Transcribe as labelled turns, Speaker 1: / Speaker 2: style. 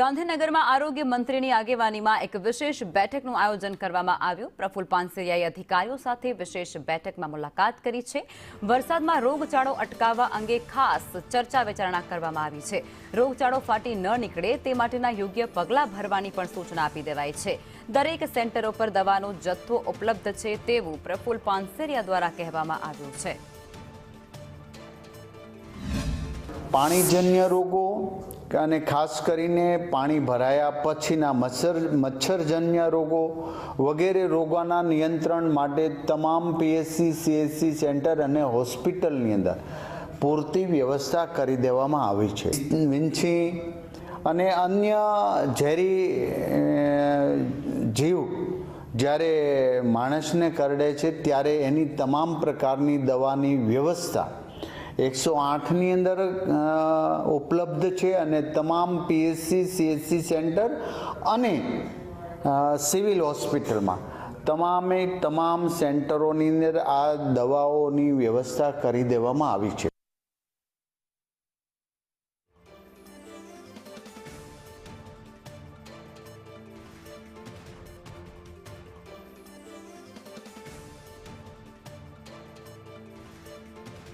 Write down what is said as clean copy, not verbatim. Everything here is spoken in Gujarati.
Speaker 1: ગાંધીનગરમાં આરોગ્ય મંત્રીની આગેવાનીમાં એક વિશેષ બેઠકનું આયોજન કરવામાં આવ્યું। પ્રફુલ પાનસેરિયાએ અધિકારીઓ સાથે વિશેષ બેઠકમાં મુલાકાત કરી છે। વરસાદમાં રોગચાળો અટકાવવા અંગે ખાસ ચર્ચા વિચારણા કરવામાં આવી છે। રોગચાળો ફાટી ન નીકળે તે માટેના યોગ્ય પગલાં ભરવાની પણ સૂચના આપી દેવાઈ છે। દરેક સેન્ટરો પર દવાનો જથ્થો ઉપલબ્ધ છે તેવું પ્રફુલ પાનસેરિયા દ્વારા કહેવામાં આવ્યું છે।
Speaker 2: પાણીજન્ય રોગો અને ખાસ કરીને પાણી ભરાયા પછીના મચ્છરજન્ય રોગો વગેરે રોગોના નિયંત્રણ માટે તમામ પીએચસી સીએચસી સેન્ટર અને હોસ્પિટલની અંદર પૂરતી વ્યવસ્થા કરી દેવામાં આવી છે। વીંછી અને અન્ય ઝેરી જીવ જ્યારે માણસને કરડે છે ત્યારે એની તમામ પ્રકારની દવાની વ્યવસ્થા 108ની અંદર ઉપલબ્ધ છે અને તમામ પીએચસી સીએચસી સેન્ટર અને સિવિલ હોસ્પિટલમાં તમામ સેન્ટરોની અંદર આ દવાઓની વ્યવસ્થા કરી દેવામાં આવી છે।